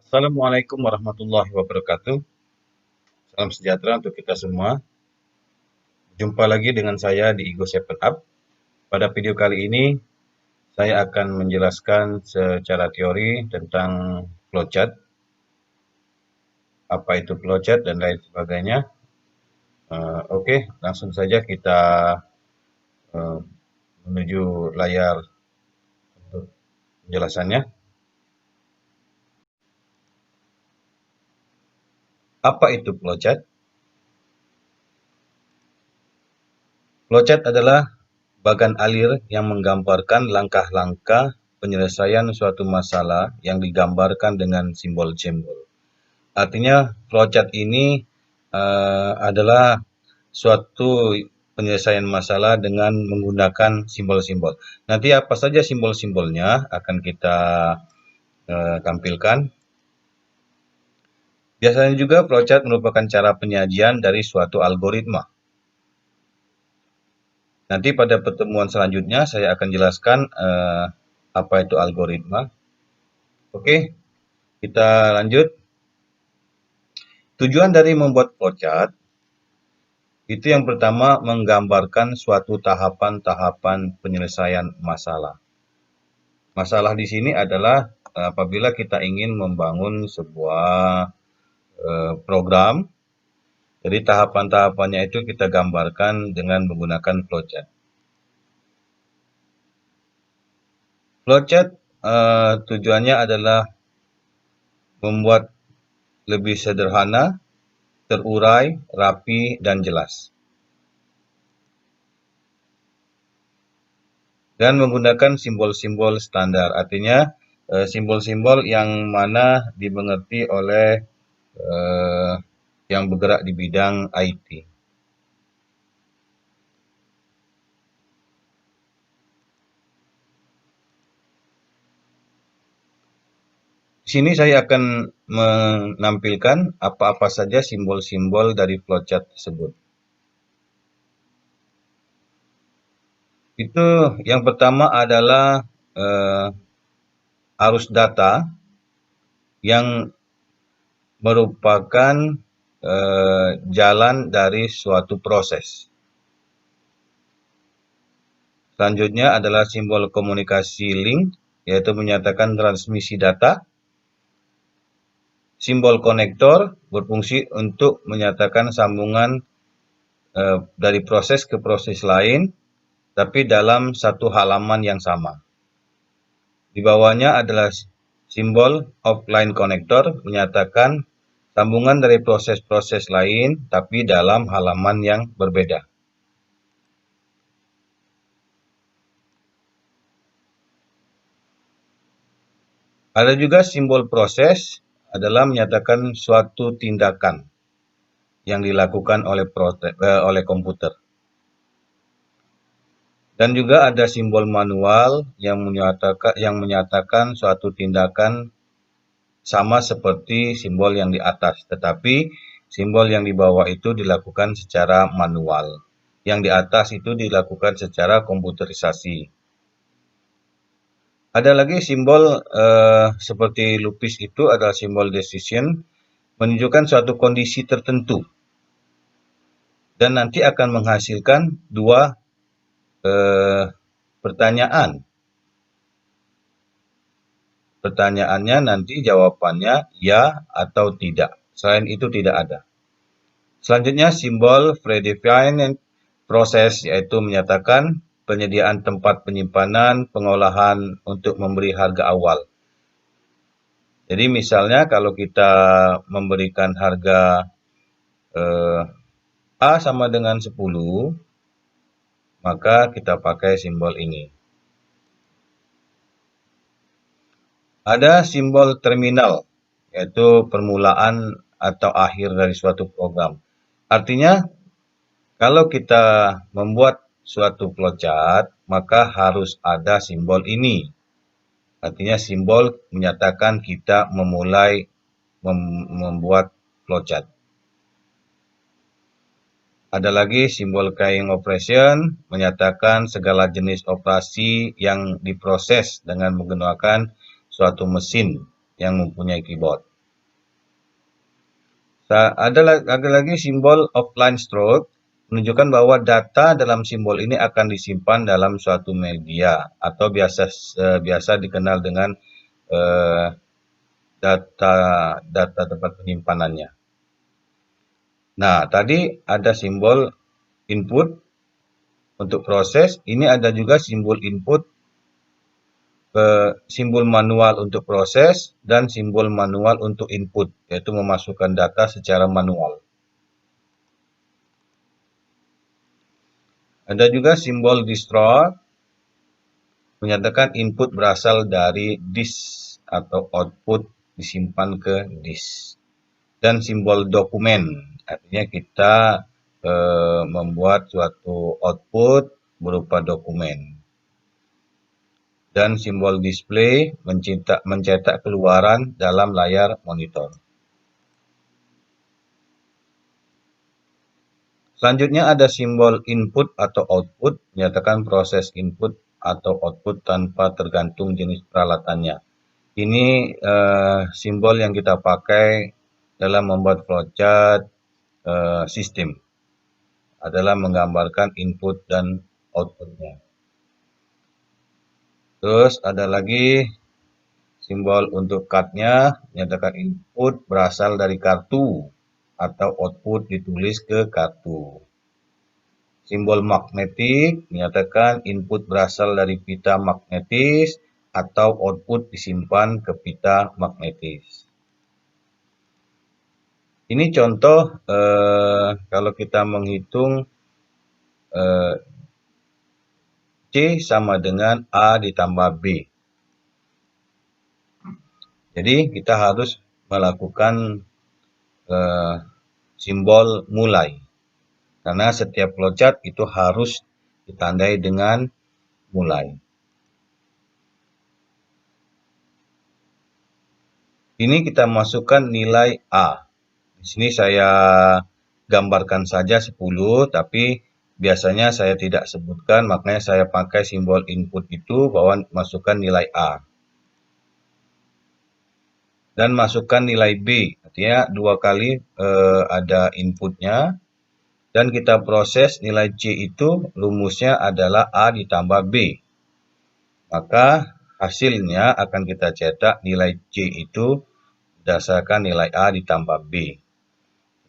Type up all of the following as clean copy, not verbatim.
Assalamualaikum warahmatullahi wabarakatuh. Salam sejahtera untuk kita semua. Jumpa lagi dengan saya di Ego 7 Up. Pada video kali ini, saya akan menjelaskan secara teori tentang flowchart, apa itu flowchart dan lain sebagainya. Oke, langsung saja kita uh, menuju layar untuk penjelasannya. Apa itu flowchart? Flowchart adalah bagan alir yang menggambarkan langkah-langkah penyelesaian suatu masalah yang digambarkan dengan simbol-simbol. Artinya flowchart ini adalah suatu penyelesaian masalah dengan menggunakan simbol-simbol. Nanti apa saja simbol-simbolnya akan kita tampilkan. Biasanya juga flowchart merupakan cara penyajian dari suatu algoritma. Nanti pada pertemuan selanjutnya saya akan jelaskan apa itu algoritma. Oke, kita lanjut. Tujuan dari membuat flowchart itu yang pertama menggambarkan suatu tahapan-tahapan penyelesaian masalah. Masalah di sini adalah apabila kita ingin membangun sebuah program, jadi tahapan-tahapannya itu kita gambarkan dengan menggunakan flowchart. Flowchart tujuannya adalah membuat lebih sederhana, terurai, rapi, dan jelas. Dan menggunakan simbol-simbol standar, artinya simbol-simbol yang mana dimengerti oleh yang bergerak di bidang IT. Di sini saya akan menampilkan apa-apa saja simbol-simbol dari flowchart tersebut. Itu yang pertama adalah arus data yang merupakan jalan dari suatu proses. Selanjutnya adalah simbol komunikasi link, yaitu menyatakan transmisi data. Simbol konektor berfungsi untuk menyatakan sambungan dari proses ke proses lain, tapi dalam satu halaman yang sama. Di bawahnya adalah simbol offline connector menyatakan sambungan dari proses-proses lain, tapi dalam halaman yang berbeda. Ada juga simbol proses adalah menyatakan suatu tindakan yang dilakukan oleh komputer. Dan juga ada simbol manual yang menyatakan suatu tindakan sama seperti simbol yang di atas, tetapi simbol yang di bawah itu dilakukan secara manual. Yang di atas itu dilakukan secara komputerisasi. Ada lagi simbol seperti lupis itu adalah simbol decision, menunjukkan suatu kondisi tertentu. Dan nanti akan menghasilkan dua pertanyaan. Pertanyaannya nanti jawabannya ya atau tidak. Selain itu tidak ada. Selanjutnya simbol predefined process, yaitu menyatakan penyediaan tempat penyimpanan, pengolahan untuk memberi harga awal. Jadi misalnya kalau kita memberikan harga A sama dengan 10, maka kita pakai simbol ini. Ada simbol terminal, yaitu permulaan atau akhir dari suatu program. Artinya, kalau kita membuat suatu flowchart, maka harus ada simbol ini. Artinya simbol menyatakan kita memulai membuat flowchart. Ada lagi simbol carrying operation, menyatakan segala jenis operasi yang diproses dengan menggunakan suatu mesin yang mempunyai keyboard. Ada lagi simbol offline stroke, menunjukkan bahwa data dalam simbol ini akan disimpan dalam suatu media atau biasa dikenal dengan eh, data data tempat penyimpanannya. Nah, tadi ada simbol input untuk proses, ini ada juga simbol input, simbol manual untuk proses, dan simbol manual untuk input, yaitu memasukkan data secara manual. Ada juga simbol distro, menyatakan input berasal dari disk atau output disimpan ke disk. Dan simbol dokumen, artinya kita membuat suatu output berupa dokumen. Dan simbol display mencetak keluaran dalam layar monitor. Selanjutnya ada simbol input atau output, menyatakan proses input atau output tanpa tergantung jenis peralatannya. Ini simbol yang kita pakai dalam membuat flowchart sistem, adalah menggambarkan input dan outputnya. Terus ada lagi simbol untuk card-nya, menyatakan input berasal dari kartu atau output ditulis ke kartu. Simbol magnetik menyatakan input berasal dari pita magnetis atau output disimpan ke pita magnetis. Ini contoh kalau kita menghitung C sama dengan A ditambah B. Jadi kita harus melakukan simbol mulai. Karena setiap flowchart itu harus ditandai dengan mulai. Ini kita masukkan nilai A. Di sini saya gambarkan saja 10, tapi biasanya saya tidak sebutkan, makanya saya pakai simbol input itu bahwa masukkan nilai A. Dan masukkan nilai B, artinya 2 kali ada inputnya. Dan kita proses nilai C itu rumusnya adalah A ditambah B. Maka hasilnya akan kita cetak nilai C itu berdasarkan nilai A ditambah B.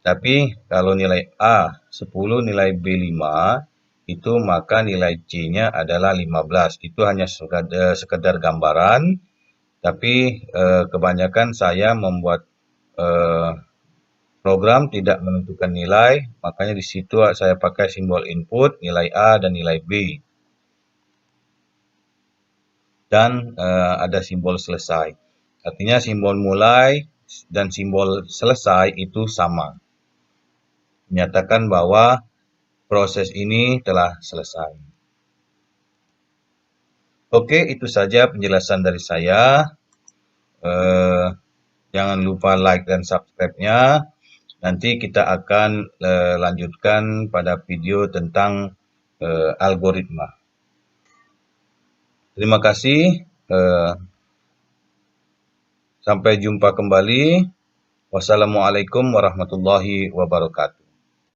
Tapi kalau nilai A 10, nilai B 5, itu maka nilai C-nya adalah 15. Itu hanya sekedar gambaran, tapi kebanyakan saya membuat program tidak menentukan nilai, makanya di situ saya pakai simbol input, nilai A dan nilai B. Dan ada simbol selesai. Artinya simbol mulai dan simbol selesai itu sama. Menyatakan bahwa proses ini telah selesai. Oke, itu saja penjelasan dari saya. Jangan lupa like dan subscribe-nya. Nanti kita akan lanjutkan pada video tentang algoritma. Terima kasih. Sampai jumpa kembali. Wassalamualaikum warahmatullahi wabarakatuh.